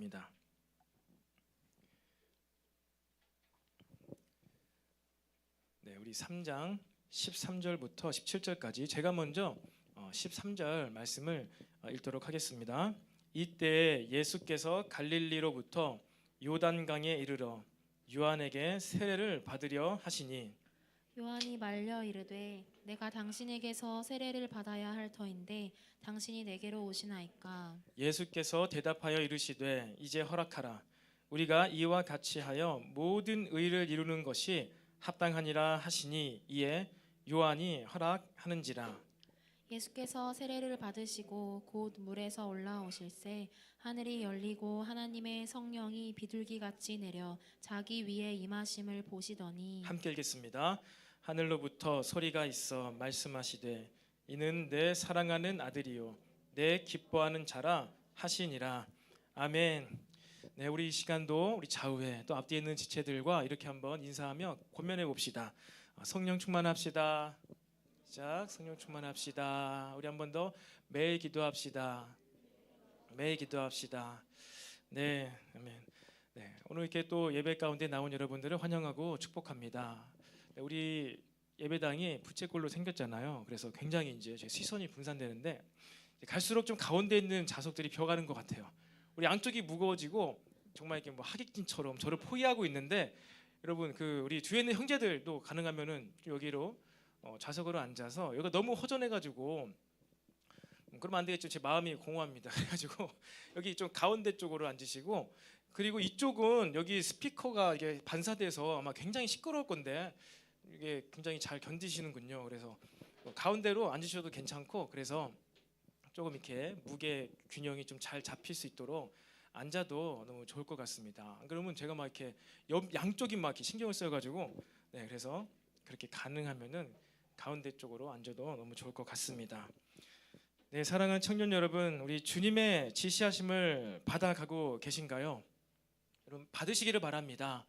하겠습니다. 네, 우리 3장 13절부터 17절까지 제가 먼저 13절 말씀을 읽도록 하겠습니다. 이때 예수께서 갈릴리로부터 요단강에 이르러 요한에게 세례를 받으려 하시니 요한이 말려 이르되 내가 당신에게서 세례를 받아야 할 터인데 당신이 내게로 오시나이까. 예수께서 대답하여 이르시되 이제 허락하라. 우리가 이와 같이 하여 모든 의를 이루는 것이 합당하니라 하시니 이에 요한이 허락하는지라. 예수께서 세례를 받으시고 곧 물에서 올라오실새 하늘이 열리고 하나님의 성령이 비둘기같이 내려 자기 위에 임하심을 보시더니. 함께 읽겠습니다. 하늘로부터 소리가 있어 말씀하시되 이는 내 사랑하는 아들이요 내 기뻐하는 자라 하시니라. 아멘. 네, 우리 이 시간도 우리 좌우에 또 앞뒤에 있는 지체들과 이렇게 한번 인사하며 권면해 봅시다. 성령 충만합시다. 시작. 성령 충만합시다. 우리 한 번 더 매일 기도합시다. 매일 기도합시다. 네, 아멘. 네, 오늘 이렇게 또 예배 가운데 나온 여러분들을 환영하고 축복합니다. 네, 우리 예배당이 부채꼴로 생겼잖아요. 그래서 굉장히 이제 제 시선이 분산되는데 갈수록 좀 가운데 있는 좌석들이 비어가는 것 같아요. 우리 양쪽이 무거워지고 정말 이렇게 뭐 하객진처럼 저를 포위하고 있는데 여러분 그 우리 뒤에 있는 형제들도 가능하면은 여기로 좌석으로 앉아서 여기가 너무 허전해가지고 그러면 안 되겠죠. 제 마음이 공허합니다. 그래가지고 여기 좀 가운데 쪽으로 앉으시고 그리고 이쪽은 여기 스피커가 이게 반사돼서 아마 굉장히 시끄러울 건데 이게 굉장히 잘 견디시는군요. 그래서 가운데로 앉으셔도 괜찮고 그래서 조금 이렇게 무게 균형이 좀 잘 잡힐 수 있도록 앉아도 너무 좋을 것 같습니다. 안 그러면 제가 막 이렇게 양쪽이 막 이렇게 신경을 써가지고 네 그래서 그렇게 가능하면은 가운데 쪽으로 앉아도 너무 좋을 것 같습니다. 네, 사랑하는 청년 여러분, 우리 주님의 지시하심을 받아가고 계신가요? 여러분 받으시기를 바랍니다.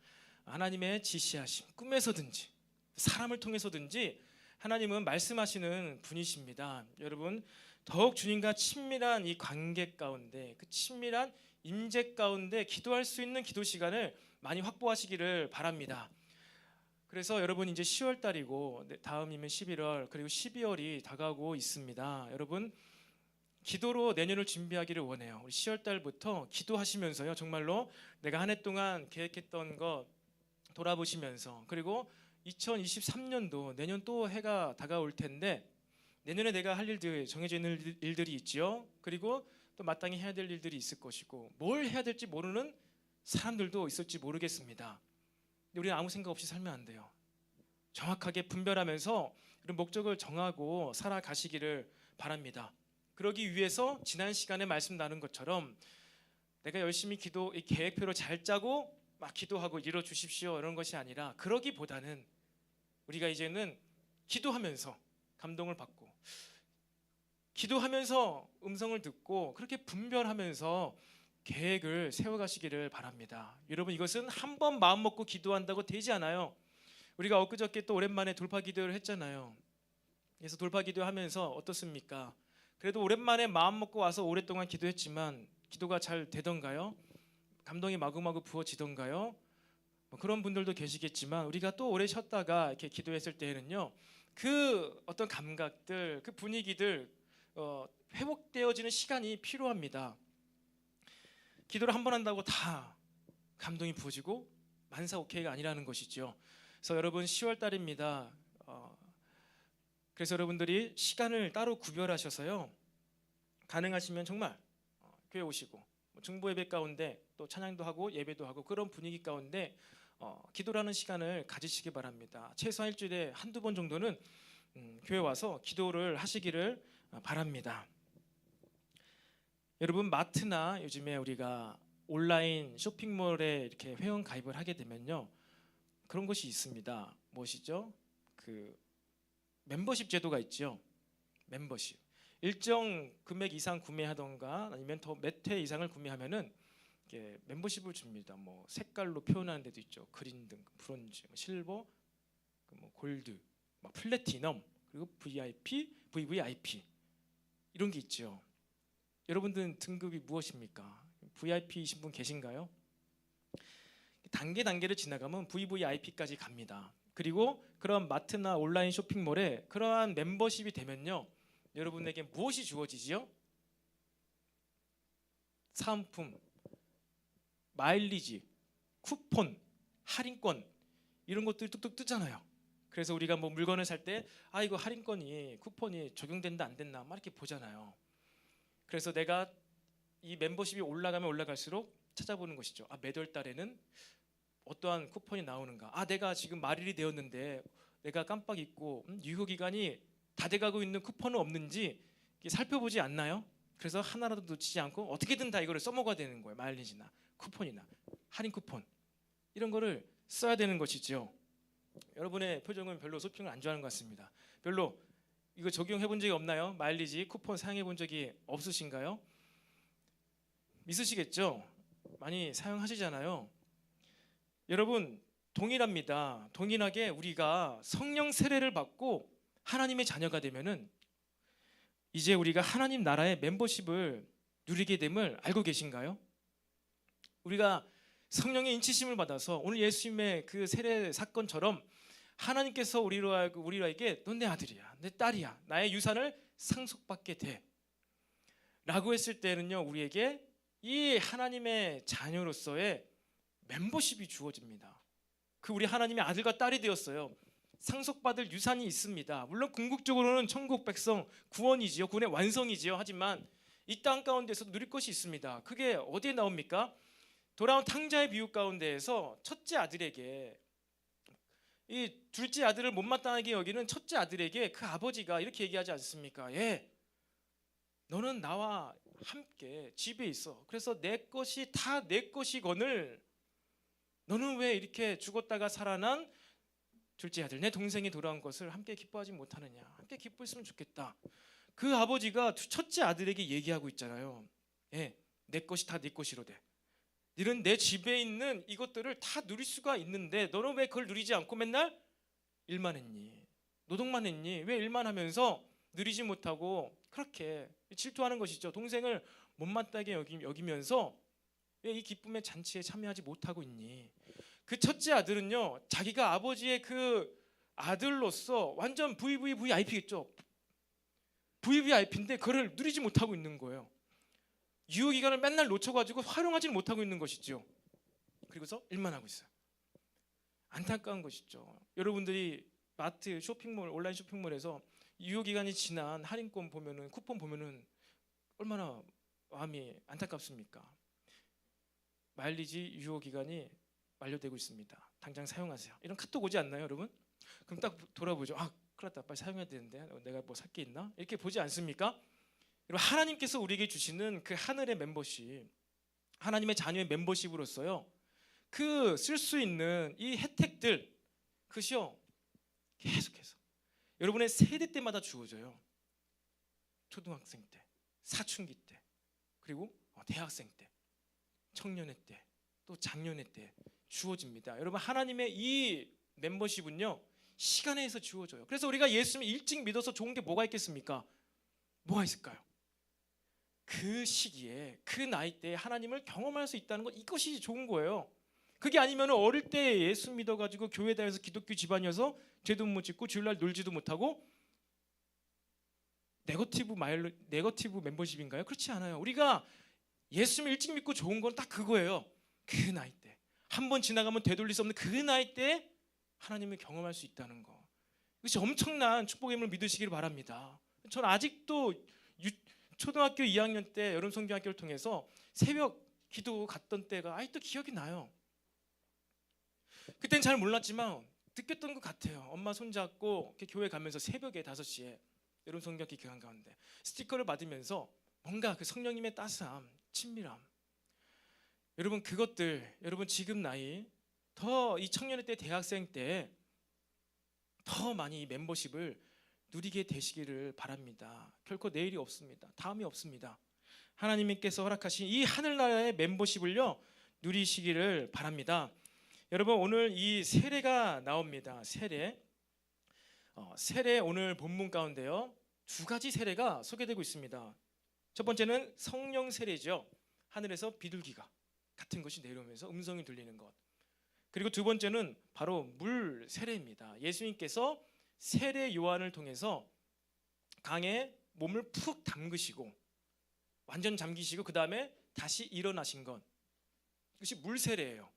하나님의 지시하심, 꿈에서든지 사람을 통해서든지 하나님은 말씀하시는 분이십니다. 여러분 더욱 주님과 친밀한 이 관계 가운데 그 친밀한 임재 가운데 기도할 수 있는 기도 시간을 많이 확보하시기를 바랍니다. 그래서 여러분 이제 10월 달이고 다음이면 11월 그리고 12월이 다가오고 있습니다. 여러분 기도로 내년을 준비하기를 원해요. 우리 10월 달부터 기도하시면서요. 정말로 내가 한 해 동안 계획했던 것 돌아보시면서 그리고 2023년도 내년 또 해가 다가올 텐데 내년에 내가 할 일들 정해져 있는 일들이 있죠. 그리고 또 마땅히 해야 될 일들이 있을 것이고 뭘 해야 될지 모르는 사람들도 있을지 모르겠습니다. 근데 우리는 아무 생각 없이 살면 안 돼요. 정확하게 분별하면서 이런 목적을 정하고 살아가시기를 바랍니다. 그러기 위해서 지난 시간에 말씀 나눈 것처럼 내가 열심히 기도 이 계획표를 잘 짜고 막 기도하고 이뤄 주십시오 이런 것이 아니라 그러기보다는 우리가 이제는 기도하면서 감동을 받고 기도하면서 음성을 듣고 그렇게 분별하면서 계획을 세워가시기를 바랍니다. 여러분 이것은 한 번 마음 먹고 기도한다고 되지 않아요. 우리가 엊그저께 또 오랜만에 돌파 기도를 했잖아요. 그래서 돌파 기도하면서 어떻습니까? 그래도 오랜만에 마음 먹고 와서 오랫동안 기도했지만 기도가 잘 되던가요? 감동이 마구마구 부어지던가요? 뭐 그런 분들도 계시겠지만 우리가 또 오래 쉬었다가 이렇게 기도했을 때에는요 그 어떤 감각들 그 분위기들 회복되어지는 시간이 필요합니다. 기도를 한 번 한다고 다 감동이 부어지고 만사 오케이가 아니라는 것이죠. 그래서 여러분 10월 달입니다. 그래서 여러분들이 시간을 따로 구별하셔서요 가능하시면 정말 교회 오시고 중보 예배 가운데 또 찬양도 하고 예배도 하고 그런 분위기 가운데 기도라는 시간을 가지시기 바랍니다. 최소한 일주일에 한두 번 정도는 교회 와서 기도를 하시기를 바랍니다. 여러분 마트나 요즘에 우리가 온라인 쇼핑몰에 이렇게 회원 가입을 하게 되면요 그런 것이 있습니다. 무엇이죠? 그 멤버십 제도가 있죠. 멤버십 일정 금액 이상 구매하던가 아니면 더 몇 회 이상을 구매하면은 이렇게 멤버십을 줍니다. 뭐 색깔로 표현하는 데도 있죠. 그린 등, 브론즈, 실버, 뭐 골드, 막 플래티넘, 그리고 VIP, VVIP 이런 게 있죠. 여러분들은 등급이 무엇입니까? VIP이신 분 계신가요? 단계를 지나가면 VVIP까지 갑니다. 그리고 그런 마트나 온라인 쇼핑몰에 그러한 멤버십이 되면요, 여러분에게 무엇이 주어지지요? 사은품, 마일리지, 쿠폰, 할인권, 이런 것들이 뚝뚝 뜨잖아요. 그래서 우리가 뭐 물건을 살 때 이거 할인권이, 쿠폰이 적용된다 안 됐나 막 이렇게 보잖아요. 그래서 내가 이 멤버십이 올라가면 올라갈수록 찾아보는 것이죠. 매달 달에는 어떠한 쿠폰이 나오는가. 내가 지금 말일이 되었는데 내가 깜빡 잊고 유효 기간이 다 돼가고 있는 쿠폰은 없는지 살펴보지 않나요? 그래서 하나라도 놓치지 않고 어떻게든 다 이거를 써먹어야 되는 거예요. 마일리지나 쿠폰이나 할인 쿠폰, 이런 거를 써야 되는 것이죠. 여러분의 표정은 별로 쇼핑을 안 좋아하는 것 같습니다. 별로 이거 적용해 본 적이 없나요? 마일리지 쿠폰 사용해 본 적이 없으신가요? 있으시겠죠? 많이 사용하시잖아요. 여러분, 동일합니다. 동일하게 우리가 성령 세례를 받고 하나님의 자녀가 되면은 이제 우리가 하나님 나라의 멤버십을 누리게 됨을 알고 계신가요? 우리가 성령의 인치심을 받아서 오늘 예수님의 그 세례 사건처럼 하나님께서 우리에게 넌 내 아들이야, 내 딸이야, 나의 유산을 상속받게 돼 라고 했을 때는요, 우리에게 이 하나님의 자녀로서의 멤버십이 주어집니다. 우리 하나님의 아들과 딸이 되었어요. 상속받을 유산이 있습니다. 물론 궁극적으로는 천국 백성 구원이지요, 구원의 완성이지요. 하지만 이 땅 가운데서 누릴 것이 있습니다. 그게 어디에 나옵니까? 돌아온 탕자의 비유 가운데에서 첫째 아들에게, 이 둘째 아들을 못마땅하게 여기는 첫째 아들에게 그 아버지가 이렇게 얘기하지 않습니까? 너는 나와 함께 집에 있어. 그래서 내 것이 다 내 것이거늘 너는 왜 이렇게 죽었다가 살아난 둘째 아들, 내 동생이 돌아온 것을 함께 기뻐하지 못하느냐. 함께 기뻐했으면 좋겠다. 그 아버지가 첫째 아들에게 얘기하고 있잖아요. 내 것이 다 네 것이로되 너는 내 집에 있는 이것들을 다 누릴 수가 있는데 너는 왜 그걸 누리지 않고 맨날 일만 했니? 노동만 했니? 왜 일만 하면서 누리지 못하고 그렇게 질투하는 것이죠. 동생을 못마땅하게 여기면서 왜 이 기쁨의 잔치에 참여하지 못하고 있니? 그 첫째 아들은요, 자기가 아버지의 그 아들로서 완전 VVVIP겠죠. VVIP인데 그걸 누리지 못하고 있는 거예요. 유효 기간을 맨날 놓쳐가지고 활용하지 못하고 있는 것이죠. 그리고서 일만 하고 있어요. 안타까운 것이죠. 여러분들이 마트, 쇼핑몰, 온라인 쇼핑몰에서 유효 기간이 지난 할인권 보면은, 쿠폰 보면은 얼마나 마음이 안타깝습니까? 마일리지 유효 기간이 만료되고 있습니다. 당장 사용하세요. 이런 카톡 오지 않나요, 여러분? 그럼 딱 돌아보죠. 큰일 났다. 빨리 사용해야 되는데 내가 뭐 살 게 있나? 이렇게 보지 않습니까? 여러분, 하나님께서 우리에게 주시는 그 하늘의 멤버십, 하나님의 자녀의 멤버십으로서요, 그 쓸 수 있는 이 혜택들, 그것이요 계속해서 여러분의 세대 때마다 주어져요. 초등학생 때, 사춘기 때, 그리고 대학생 때, 청년회 때, 또 장년회 때 주어집니다. 여러분, 하나님의 이 멤버십은요, 시간에서 주어져요. 그래서 우리가 예수님을 일찍 믿어서 좋은 게 뭐가 있겠습니까? 뭐가 있을까요? 그 시기에, 그 나이 때에 하나님을 경험할 수 있다는 것, 이것이 좋은 거예요. 그게 아니면 어릴 때 예수 믿어가지고 교회 다녀서 기독교 집안이어서 죄도 못 짓고 주일날 놀지도 못하고 네거티브 멤버십인가요? 그렇지 않아요. 우리가 예수님을 일찍 믿고 좋은 건 딱 그거예요. 그 나이 때, 한번 지나가면 되돌릴 수 없는 그 나이 때 하나님을 경험할 수 있다는 거, 이것이 엄청난 축복의 힘을 믿으시기를 바랍니다. 저는 아직도 초등학교 2학년 때 여름 성경학교를 통해서 새벽 기도 갔던 때가 아직도 기억이 나요. 그땐 잘 몰랐지만 느꼈던 것 같아요. 엄마 손잡고 교회 가면서 새벽에 5시에 여름 성경학교 기간 가운데 스티커를 받으면서 뭔가 그 성령님의 따스함, 친밀함, 여러분 그것들, 여러분 지금 나이 더 이 청년의 때, 대학생 때 더 많이 이 멤버십을 누리게 되시기를 바랍니다. 결코 내일이 없습니다. 다음이 없습니다. 하나님께서 허락하신 이 하늘나라의 멤버십을요 누리시기를 바랍니다. 여러분, 오늘 이 세례가 나옵니다. 세례 오늘 본문 가운데요 2가지 세례가 소개되고 있습니다. 첫 번째는 성령 세례죠. 하늘에서 비둘기가 같은 것이 내려오면서 음성이 들리는 것. 그리고 두 번째는 바로 물 세례입니다. 예수님께서 세례 요한을 통해서 강에 몸을 푹 담그시고 완전 잠기시고 그 다음에 다시 일어나신 것. 그것이 물 세례예요.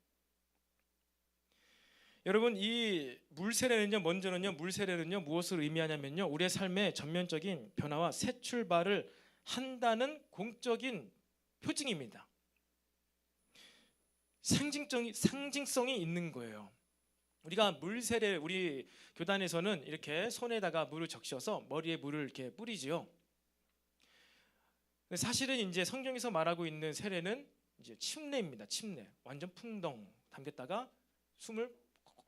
여러분, 이 물 세례는요, 먼저는요, 물 세례는요 무엇을 의미하냐면요, 우리의 삶의 전면적인 변화와 새 출발을 한다는 공적인 표징입니다. 상징성이 있는 거예요. 우리가 물 세례, 우리 교단에서는 이렇게 손에다가 물을 적셔서 머리에 물을 이렇게 뿌리지요. 사실은 이제 성경에서 말하고 있는 세례는 이제 침례입니다. 침례. 완전 풍덩 담겼다가 숨을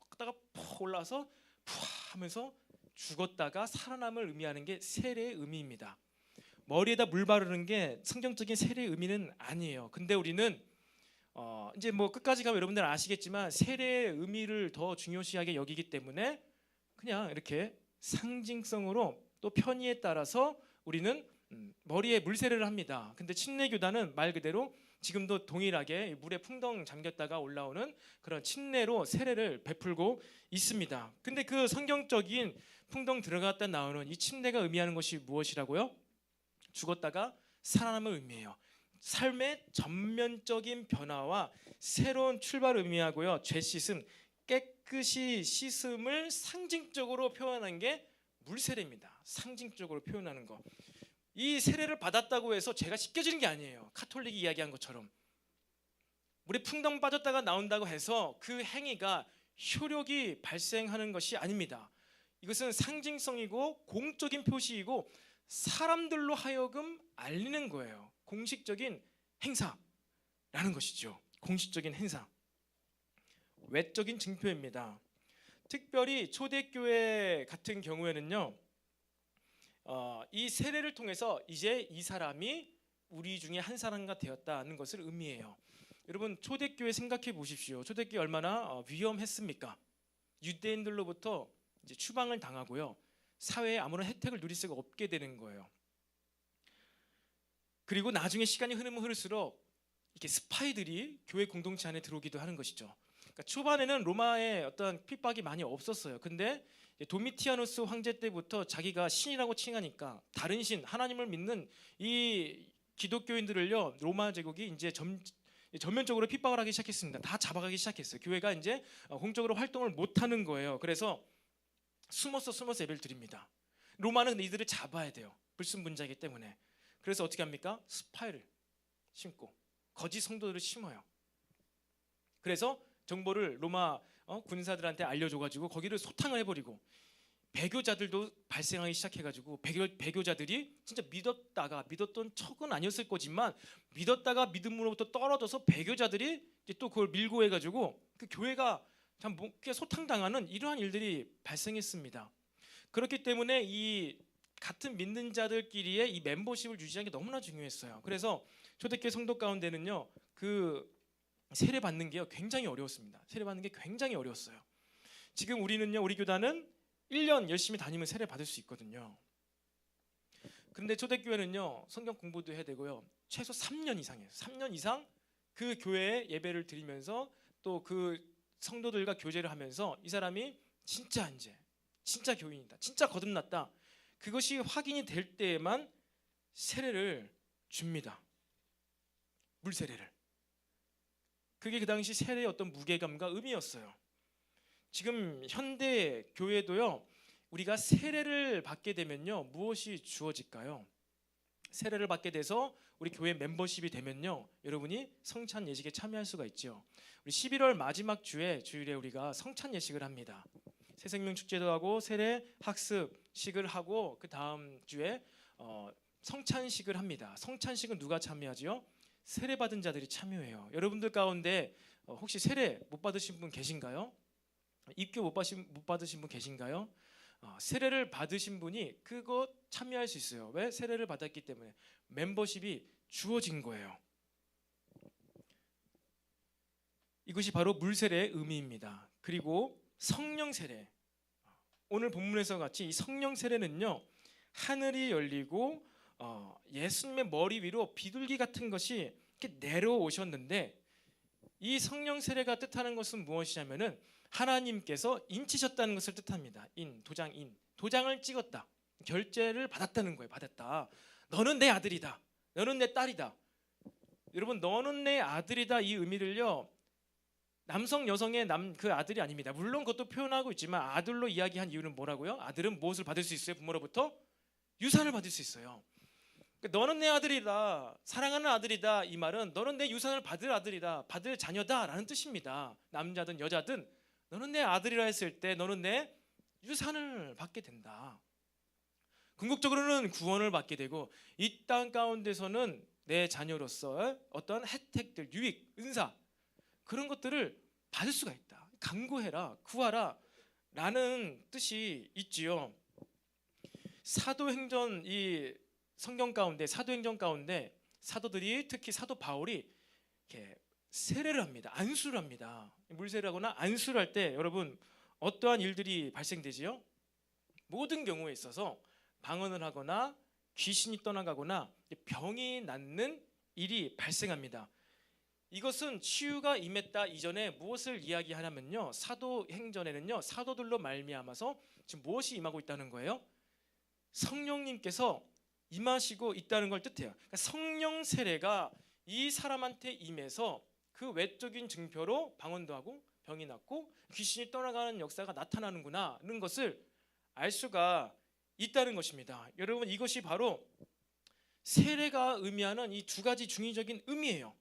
걷다가 푹 올라서 푸 하면서 죽었다가 살아남을 의미하는 게 세례의 의미입니다. 머리에다 물 바르는 게 성경적인 세례의 의미는 아니에요. 근데 우리는 이제 뭐 끝까지 가면 여러분들 아시겠지만 세례의 의미를 더 중요시하게 여기기 때문에 그냥 이렇게 상징성으로 또 편의에 따라서 우리는 머리에 물 세례를 합니다. 근데 침례교단은 말 그대로 지금도 동일하게 물에 풍덩 잠겼다가 올라오는 그런 침례로 세례를 베풀고 있습니다. 근데 그 성경적인 풍덩 들어갔다 나오는 이 침례가 의미하는 것이 무엇이라고요? 죽었다가 살아남을 의미해요. 삶의 전면적인 변화와 새로운 출발을 의미하고요. 죄 씻음, 깨끗이 씻음을 상징적으로 표현한 게 물세례입니다. 상징적으로 표현하는 거. 이 세례를 받았다고 해서 죄가 씻겨지는 게 아니에요. 카톨릭이 이야기한 것처럼 물에 풍덩 빠졌다가 나온다고 해서 그 행위가 효력이 발생하는 것이 아닙니다. 이것은 상징성이고 공적인 표시이고 사람들로 하여금 알리는 거예요. 공식적인 행사라는 것이죠. 공식적인 행사. 외적인 증표입니다. 특별히 초대교회 같은 경우에는요, 이 세례를 통해서 이제 이 사람이 우리 중에 한 사람가 되었다는 것을 의미해요. 여러분, 초대교회 생각해 보십시오. 초대교회 얼마나 위험했습니까? 유대인들로부터 이제 추방을 당하고요, 사회에 아무런 혜택을 누릴 수가 없게 되는 거예요. 그리고 나중에 시간이 흐르면 흐를수록 이렇게 스파이들이 교회 공동체 안에 들어오기도 하는 것이죠. 그러니까 초반에는 로마의 어떤 핍박이 많이 없었어요. 근데 도미티아누스 황제 때부터 자기가 신이라고 칭하니까 다른 신, 하나님을 믿는 이 기독교인들을요, 로마 제국이 이제 전면적으로 핍박을 하기 시작했습니다. 다 잡아가기 시작했어요. 교회가 이제 공적으로 활동을 못하는 거예요. 그래서 숨어서 예배를 드립니다. 로마는 이들을 잡아야 돼요. 불순분자이기 때문에. 그래서 어떻게 합니까? 스파이를 심고 거짓 성도들을 심어요. 그래서 정보를 로마 군사들한테 알려줘가지고 거기를 소탕을 해버리고, 배교자들도 발생하기 시작해가지고 배교자들이 진짜 믿었던 척은 아니었을 거지만 믿었다가 믿음으로부터 떨어져서 배교자들이 이제 또 그걸 밀고 해가지고 그 교회가 참 소탕당하는 이러한 일들이 발생했습니다. 그렇기 때문에 이 같은 믿는 자들끼리의 이 멤버십을 유지하는 게 너무나 중요했어요. 그래서 초대교회 성도 가운데는요, 그 세례 받는 게요 굉장히 어려웠습니다. 세례 받는 게 굉장히 어려웠어요. 지금 우리 교단은 1년 열심히 다니면 세례 받을 수 있거든요. 그런데 초대교회는요, 성경 공부도 해야 되고요, 최소 3년 이상이에요. 3년 이상 그 교회에 예배를 드리면서 또 그 성도들과 교제를 하면서 이 사람이 진짜 교인이다, 진짜 거듭났다, 그것이 확인이 될 때에만 세례를 줍니다. 물세례를. 그게 그 당시 세례의 어떤 무게감과 의미였어요. 지금 현대 교회도요, 우리가 세례를 받게 되면요, 무엇이 주어질까요? 세례를 받게 돼서 우리 교회 멤버십이 되면요, 여러분이 성찬 예식에 참여할 수가 있죠. 우리 11월 마지막 주일에 우리가 성찬 예식을 합니다. 새생명 축제도 하고 세례 학습식을 하고 그 다음 주에 성찬식을 합니다. 성찬식은 누가 참여하지요? 세례 받은 자들이 참여해요. 여러분들 가운데 혹시 세례 못 받으신 분 계신가요? 입교 못 받으신 분 계신가요? 세례를 받으신 분이 그거 참여할 수 있어요. 왜? 세례를 받았기 때문에 멤버십이 주어진 거예요. 이것이 바로 물세례의 의미입니다. 그리고 성령 세례, 오늘 본문에서 같이 이 성령 세례는요, 하늘이 열리고 예수님의 머리 위로 비둘기 같은 것이 이렇게 내려오셨는데 이 성령 세례가 뜻하는 것은 무엇이냐면은 하나님께서 인치셨다는 것을 뜻합니다. 도장을 찍었다. 결제를 받았다는 거예요. 받았다. 너는 내 아들이다. 너는 내 딸이다. 여러분, 너는 내 아들이다 이 의미를요, 남성 여성의 그 아들이 아닙니다. 물론 그것도 표현하고 있지만 아들로 이야기한 이유는 뭐라고요? 아들은 무엇을 받을 수 있어요? 부모로부터 유산을 받을 수 있어요. 그러니까 너는 내 아들이다, 사랑하는 아들이다, 이 말은 너는 내 유산을 받을 아들이다, 받을 자녀다라는 뜻입니다. 남자든 여자든 너는 내 아들이라 했을 때 너는 내 유산을 받게 된다. 궁극적으로는 구원을 받게 되고 이 땅 가운데서는 내 자녀로서 어떤 혜택들, 유익, 은사 그런 것들을 받을 수가 있다. 간구해라, 구하라 라는 뜻이 있지요. 사도행전 이 성경 가운데, 사도행전 가운데 사도들이, 특히 사도 바울이 이렇게 세례를 합니다. 안수를 합니다. 물세례하거나 안수를 할 때 여러분 어떠한 일들이 발생되지요? 모든 경우에 있어서 방언을 하거나 귀신이 떠나가거나 병이 낫는 일이 발생합니다. 이것은 치유가 임했다 이전에 무엇을 이야기하냐면요, 사도행전에는요, 사도들로 말미암아서 지금 무엇이 임하고 있다는 거예요? 성령님께서 임하시고 있다는 걸 뜻해요. 그러니까 성령 세례가 이 사람한테 임해서 그 외적인 증표로 방언도 하고 병이 낫고 귀신이 떠나가는 역사가 나타나는구나는 것을 알 수가 있다는 것입니다. 여러분, 이것이 바로 세례가 의미하는 이 두 가지 중의적인 의미예요.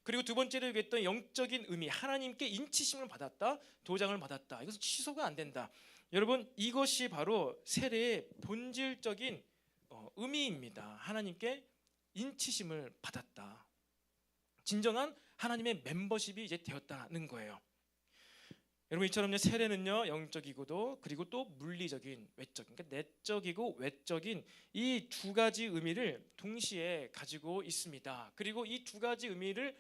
그리고 두 번째로 얘기했던 영적인 의미, 하나님께 인치심을 받았다, 도장을 받았다. 이것은 취소가 안 된다. 여러분, 이것이 바로 세례의 본질적인 의미입니다. 하나님께 인치심을 받았다. 진정한 하나님의 멤버십이 이제 되었다는 거예요. 여러분, 이처럼요, 세례는요, 영적이고도 그리고 또 물리적인, 외적인, 그러니까 내적이고 외적인 이 두 가지 의미를 동시에 가지고 있습니다. 그리고 이 두 가지 의미를,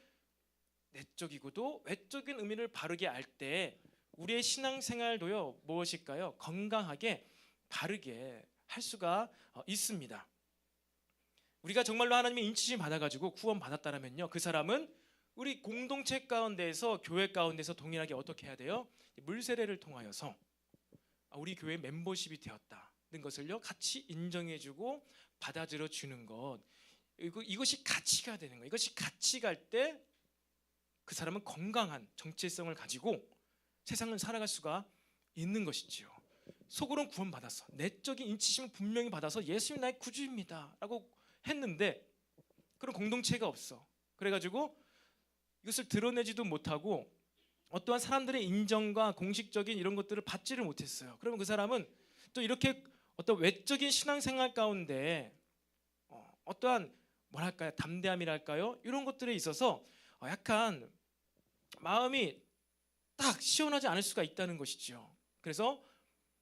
내적이고도 외적인 의미를 바르게 알 때 우리의 신앙생활도요, 무엇일까요? 건강하게 바르게 할 수가 있습니다. 우리가 정말로 하나님의 인치심 받아가지고 구원 받았다면요, 그 사람은 우리 공동체 가운데에서, 교회 가운데서 동일하게 어떻게 해야 돼요? 물세례를 통하여서 우리 교회 멤버십이 되었다는 것을요, 같이 인정해주고 받아들여 주는 것, 이것이 가치가 되는 거예요. 이것이 같이 갈 때 그 사람은 건강한 정체성을 가지고 세상을 살아갈 수가 있는 것이지요. 속으로는 구원 받았어, 내적인 인치심을 분명히 받아서 예수님 나의 구주입니다 라고 했는데 그런 공동체가 없어. 그래가지고 이것을 드러내지도 못하고 어떠한 사람들의 인정과 공식적인 이런 것들을 받지를 못했어요. 그러면 그 사람은 또 이렇게 어떤 외적인 신앙생활 가운데 어떠한 뭐랄까요, 담대함이랄까요, 이런 것들에 있어서 약간 마음이 딱 시원하지 않을 수가 있다는 것이죠. 그래서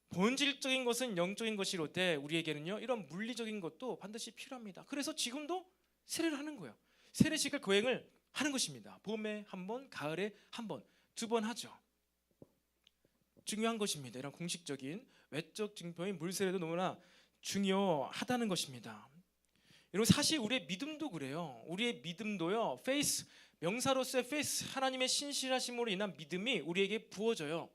본질적인 것은 영적인 것이로되 우리에게는요, 이런 물리적인 것도 반드시 필요합니다. 그래서 지금도 세례를 하는 거예요. 세례식을 거행을 하는 것입니다. 봄에 한 번, 가을에 한 번, 두 번 하죠. 중요한 것입니다. 이런 공식적인 외적 증표인 물세례도 너무나 중요하다는 것입니다. 여러분, 사실 우리의 믿음도 그래요. 우리의 믿음도요, 페이스, 명사로서의 페이스, 하나님의 신실하심으로 인한 믿음이 우리에게 부어져요.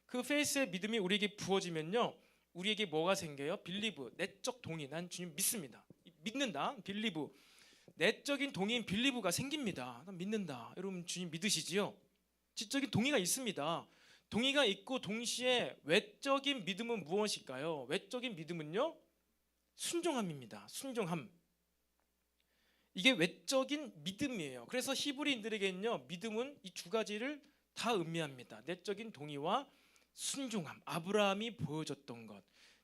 그 페이스의 믿음이 우리에게 부어지면요, 우리에게 뭐가 생겨요? 빌리브, 내적 동의. 난 주님 믿습니다. 믿는다, 빌리브. 내적인 동의인 빌리브가 생깁니다. 난 믿는다. 여러분, 주님 믿으시지요? 지적인 동의가 있습니다. 동의가 있고 동시에 외적인 믿음은 무엇일까요? 외적인 믿음은요, 순종함입니다. 순종함. 이게 외적인 믿음이에요. 그래서 히브리인들에게는요, 믿음은 이 두 가지를 다 의미합니다. 내적인 동의와 순종함. 아브라함이 보여줬던 것,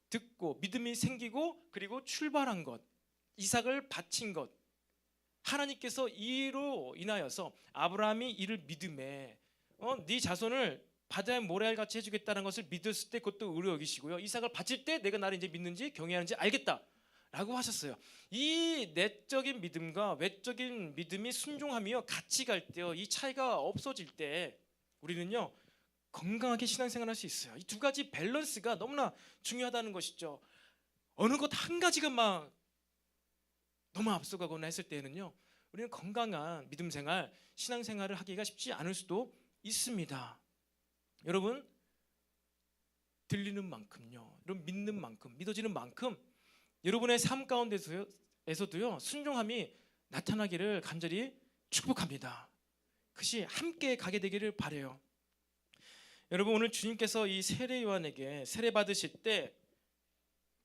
듣고 믿음이 생기고 그리고 출발한 것, 이삭을 바친 것, 하나님께서 이로 인하여서 아브라함이 이를 믿음에 네 자손을 바다의 모래알같이 해주겠다는 것을 믿었을 때 그것도 의로 여기시고요, 이삭을 바칠 때 내가 나를 이제 믿는지 경외하는지 알겠다 라고 하셨어요. 이 내적인 믿음과 외적인 믿음이, 순종함이요, 같이 갈 때요, 이 차이가 없어질 때 우리는요, 건강하게 신앙생활 할 수 있어요. 이 두 가지 밸런스가 너무나 중요하다는 것이죠. 어느 것 한 가지가 막 너무 앞서가거나 했을 때는요, 우리는 건강한 믿음 생활, 신앙 생활을 하기가 쉽지 않을 수도 있습니다. 여러분, 들리는 만큼요, 여러분 믿는 만큼, 믿어지는 만큼 여러분의 삶 가운데서도요 순종함이 나타나기를 간절히 축복합니다. 그것이 함께 가게 되기를 바라요. 여러분, 오늘 주님께서 이 세례 요한에게 세례 받으실 때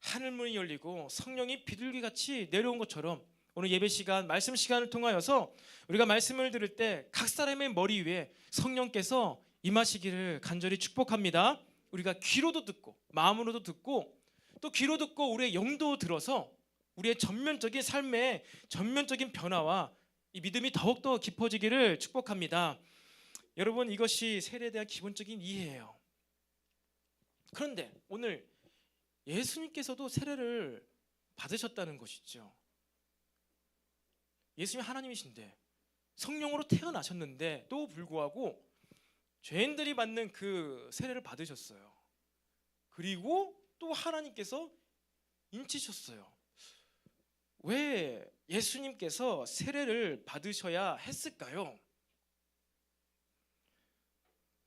하늘문이 열리고 성령이 비둘기같이 내려온 것처럼 오늘 예배 시간, 말씀 시간을 통하여서 우리가 말씀을 들을 때 각 사람의 머리 위에 성령께서 임하시기를 간절히 축복합니다. 우리가 귀로도 듣고 마음으로도 듣고 또 귀로 듣고 우리의 영도 들어서 우리의 전면적인 삶의 전면적인 변화와 이 믿음이 더욱더 깊어지기를 축복합니다. 여러분, 이것이 세례에 대한 기본적인 이해예요. 그런데 오늘 예수님께서도 세례를 받으셨다는 것이죠. 예수님 하나님이신데 성령으로 태어나셨는데도 불구하고 죄인들이 받는 그 세례를 받으셨어요. 그리고 또 하나님께서 인치셨어요. 왜 예수님께서 세례를 받으셔야 했을까요?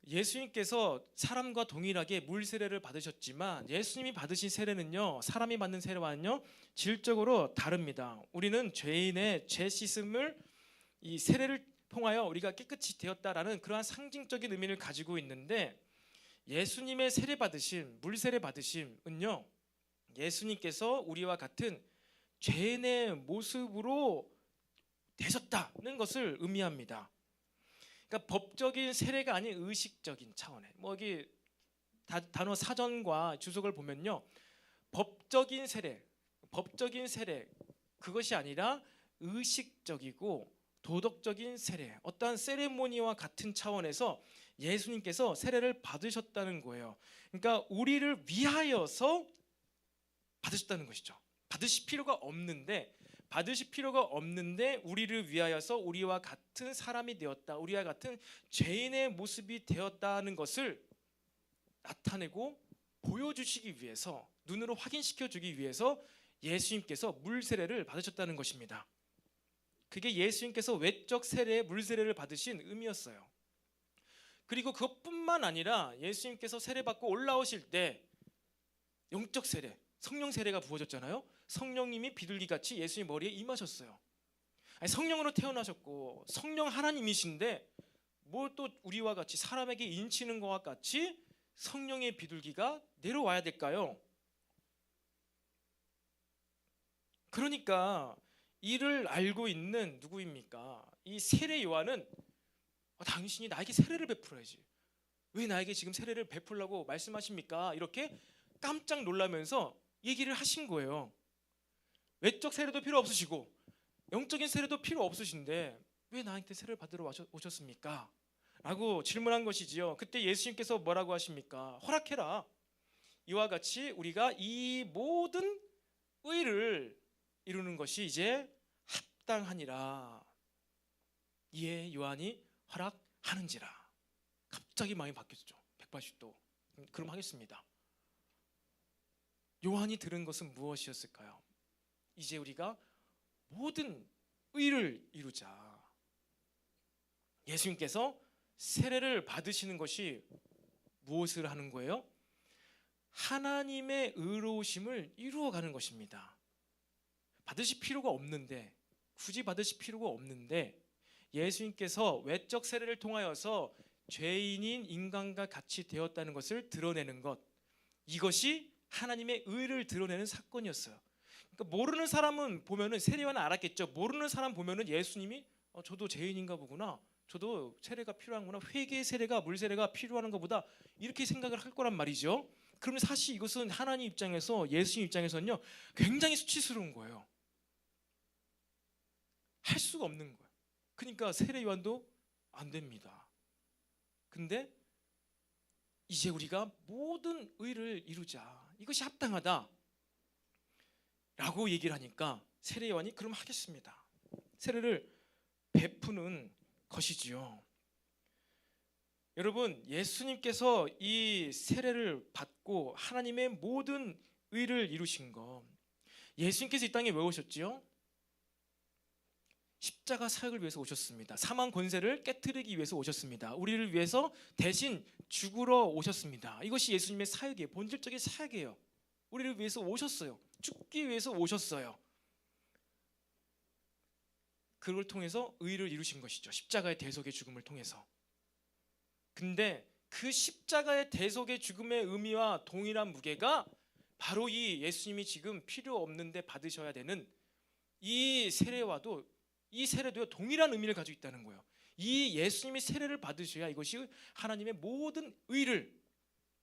예수님께서 사람과 동일하게 물 세례를 받으셨지만 예수님이 받으신 세례는요, 사람이 받는 세례와는요 질적으로 다릅니다. 우리는 죄인의 죄 씻음을 이 세례를 통하여 우리가 깨끗이 되었다라는 그러한 상징적인 의미를 가지고 있는데, 예수님의 세례 받으심, 물 세례 받으심은요 예수님께서 우리와 같은 죄인의 모습으로 되셨다는 것을 의미합니다. 그러니까 법적인 세례가 아닌 의식적인 차원의, 뭐 여기 단어 사전과 주석을 보면요, 법적인 세례 그것이 아니라 의식적이고 도덕적인 세례, 어떠한 세레모니와 같은 차원에서 예수님께서 세례를 받으셨다는 거예요. 그러니까 우리를 위하여서 받으셨다는 것이죠. 받으실 필요가 없는데 우리를 위하여서 우리와 같은 사람이 되었다, 우리와 같은 죄인의 모습이 되었다는 것을 나타내고 보여주시기 위해서, 눈으로 확인시켜주기 위해서 예수님께서 물 세례를 받으셨다는 것입니다. 그게 예수님께서 외적 세례, 물 세례를 받으신 의미였어요. 그리고 그것뿐만 아니라 예수님께서 세례 받고 올라오실 때 영적 세례, 성령 세례가 부어졌잖아요. 성령님이 비둘기같이 예수님 머리에 임하셨어요. 아니, 성령으로 태어나셨고 성령 하나님이신데 뭘 또 우리와 같이 사람에게 인치는 것과 같이 성령의 비둘기가 내려와야 될까요? 그러니까 이를 알고 있는 누구입니까? 이 세례 요한은 당신이 나에게 세례를 베풀어야지, 왜 나에게 지금 세례를 베풀라고 말씀하십니까? 이렇게 깜짝 놀라면서 얘기를 하신 거예요. 외적 세례도 필요 없으시고 영적인 세례도 필요 없으신데 왜 나한테 세례를 받으러 오셨습니까? 라고 질문한 것이지요. 그때 예수님께서 뭐라고 하십니까? 허락해라. 이와 같이 우리가 이 모든 의를 이루는 것이 이제 합당하니라. 이에 요한이 허락하는지라. 갑자기 마음이 바뀌었죠. 180도. 그럼 하겠습니다. 요한이 들은 것은 무엇이었을까요? 이제 우리가 모든 의를 이루자. 예수님께서 세례를 받으시는 것이 무엇을 하는 거예요? 하나님의 의로우심을 이루어가는 것입니다. 받으실 필요가 없는데, 굳이 받으실 필요가 없는데 예수님께서 외적 세례를 통하여서 죄인인 인간과 같이 되었다는 것을 드러내는 것, 이것이 하나님의 의를 드러내는 사건이었어요. 그러니까 모르는 사람은 보면은 세례요한은 알았겠죠. 모르는 사람 보면은 예수님이 저도 죄인인가 보구나, 저도 세례가 필요한구나, 회개의 세례가, 물 세례가 필요한 것보다, 이렇게 생각을 할 거란 말이죠. 그러면 사실 이것은 하나님 입장에서, 예수님 입장에서는요 굉장히 수치스러운 거예요. 할 수가 없는 거예요. 그러니까 세례 요한도 안 됩니다. 근데 이제 우리가 모든 의를 이루자, 이것이 합당하다 라고 얘기를 하니까 세례 요한이 그럼 하겠습니다. 세례를 베푸는 것이지요. 여러분, 예수님께서 이 세례를 받고 하나님의 모든 의를 이루신 것, 예수님께서 이 땅에 왜 오셨지요? 십자가 사역을 위해서 오셨습니다. 사망 권세를 깨뜨리기 위해서 오셨습니다. 우리를 위해서 대신 죽으러 오셨습니다. 이것이 예수님의 사역이에요. 본질적인 사역이에요. 우리를 위해서 오셨어요. 죽기 위해서 오셨어요. 그걸 통해서 의를 이루신 것이죠. 십자가의 대속의 죽음을 통해서. 근데 그 십자가의 대속의 죽음의 의미와 동일한 무게가 바로 이 예수님이 지금 필요 없는데 받으셔야 되는 이 세례도요 동일한 의미를 가지고 있다는 거예요. 이 예수님이 세례를 받으셔야 이것이 하나님의 모든 의를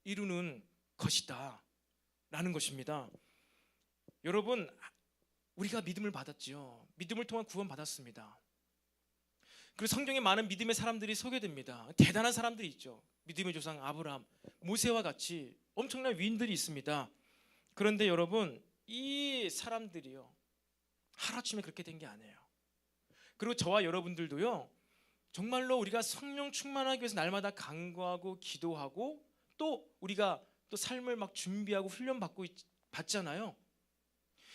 이루는 것이다 라는 것입니다. 여러분, 우리가 믿음을 받았지요. 믿음을 통한 구원 받았습니다. 그리고 성경에 많은 믿음의 사람들이 소개됩니다. 대단한 사람들이 있죠. 믿음의 조상 아브라함, 모세와 같이 엄청난 위인들이 있습니다. 그런데 여러분, 이 사람들이요 하루아침에 그렇게 된 게 아니에요. 그리고 저와 여러분들도요 정말로 우리가 성령 충만하기 위해서 날마다 간구하고 기도하고 또 우리가 또 삶을 막 준비하고 훈련받고 받잖아요.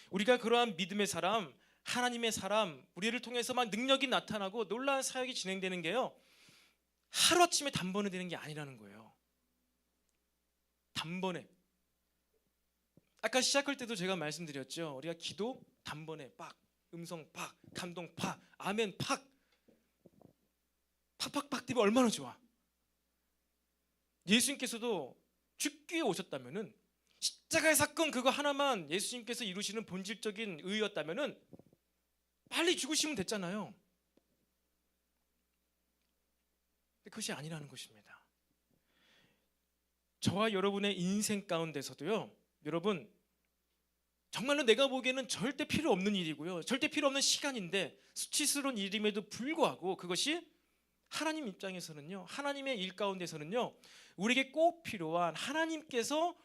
우리가 그러한 믿음의 사람, 하나님의 사람, 우리를 통해서 막 능력이 나타나고 놀라운 사역이 진행되는 게요 하루아침에 단번에 되는 게 아니라는 거예요. 단번에. 아까 시작할 때도 제가 말씀드렸죠. 우리가 기도 단번에 팍, 음성 팍, 감동 팍, 아멘 팍, 팍팍팍 되면 얼마나 좋아. 예수님께서도 죽기 위해 오셨다면은 십자가의 사건 그거 하나만 예수님께서 이루시는 본질적인 의였다면은 빨리 죽으시면 됐잖아요. 근데 그것이 아니라는 것입니다. 저와 여러분의 인생 가운데서도요 여러분 정말로 내가 보기에는 절대 필요 없는 일이고요 절대 필요 없는 시간인데 수치스러운 일임에도 불구하고 그것이 하나님 입장에서는요 하나님의 일 가운데서는요 우리에게 꼭 필요한 하나님께서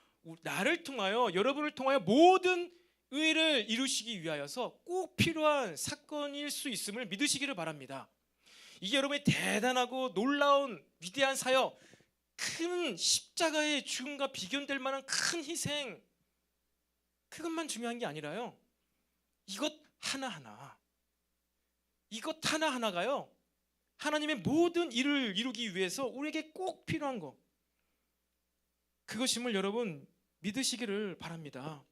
나를 통하여 여러분을 통하여 모든 의를 이루시기 위하여서 꼭 필요한 사건일 수 있음을 믿으시기를 바랍니다. 이게 여러분의 대단하고 놀라운 위대한 사역, 큰 십자가의 죽음과 비견될 만한 큰 희생, 그것만 중요한 게 아니라요 이것 하나하나가요 하나님의 모든 일을 이루기 위해서 우리에게 꼭 필요한 거, 그것임을 여러분 믿으시기를 바랍니다.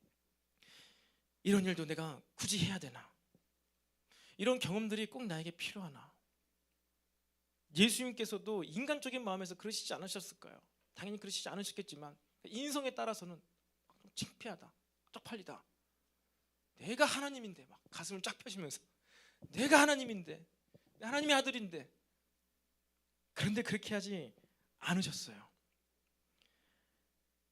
이런 일도 내가 굳이 해야 되나? 이런 경험들이 꼭 나에게 필요하나? 예수님께서도 인간적인 마음에서 그러시지 않으셨을까요? 당연히 그러시지 않으셨겠지만 인성에 따라서는 좀 창피하다, 쪽팔리다. 내가 하나님인데 막 가슴을 쫙 펴시면서 내가 하나님인데, 하나님의 아들인데. 그런데 그렇게 하지 않으셨어요.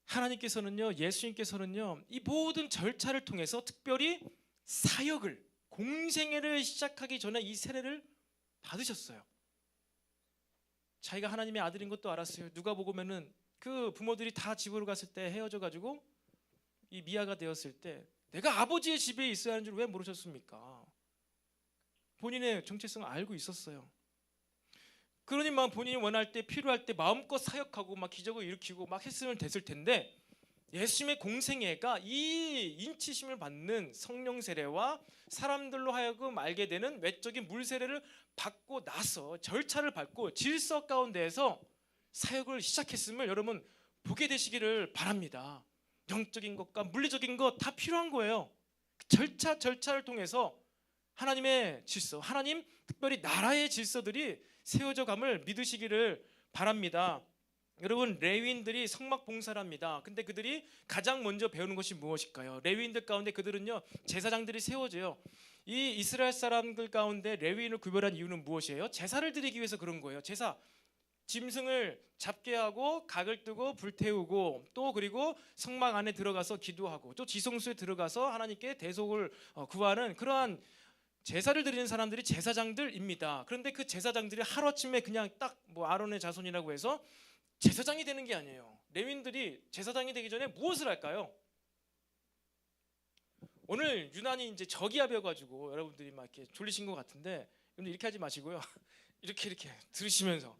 하나님께서는요, 예수님께서는요, 이 모든 절차를 통해서 특별히 사역을, 공생애를 시작하기 전에 이 세례를 받으셨어요. 자기가 하나님의 아들인 것도 알았어요. 누가 보면은 그 부모들이 다 집으로 갔을 때 헤어져 가지고 이 미아가 되었을 때 내가 아버지의 집에 있어야 하는 줄 왜 모르셨습니까? 본인의 정체성을 알고 있었어요. 그러니 막 본인이 원할 때 필요할 때 마음껏 사역하고 막 기적을 일으키고 막 했으면 됐을 텐데 예수님의 공생애가 이 인치심을 받는 성령 세례와 사람들로 하여금 알게 되는 외적인 물 세례를 받고 나서 절차를 밟고 질서 가운데에서 사역을 시작했음을 여러분 보게 되시기를 바랍니다. 영적인 것과 물리적인 것 다 필요한 거예요. 절차를 통해서 하나님의 질서, 하나님 특별히 나라의 질서들이 세워져 감을 믿으시기를 바랍니다. 여러분, 레위인들이 성막 봉사를 합니다. 근데 그들이 가장 먼저 배우는 것이 무엇일까요? 레위인들 가운데 그들은요 제사장들이 세워져요. 이 이스라엘 사람들 가운데 레위인을 구별한 이유는 무엇이에요? 제사를 드리기 위해서 그런 거예요. 제사, 짐승을 잡게 하고 각을 뜨고 불태우고 또 그리고 성막 안에 들어가서 기도하고 또 지성소에 들어가서 하나님께 대속을 구하는 그러한 제사를 드리는 사람들이 제사장들입니다. 그런데 그 제사장들이 하루아침에 그냥 딱 뭐 아론의 자손이라고 해서 제사장이 되는 게 아니에요. 레위인들이 제사장이 되기 전에 무엇을 할까요? 오늘 유난히 이제 저기압이어가지고 여러분들이 막 이렇게 졸리신 것 같은데 이렇게 하지 마시고요. 이렇게 들으시면서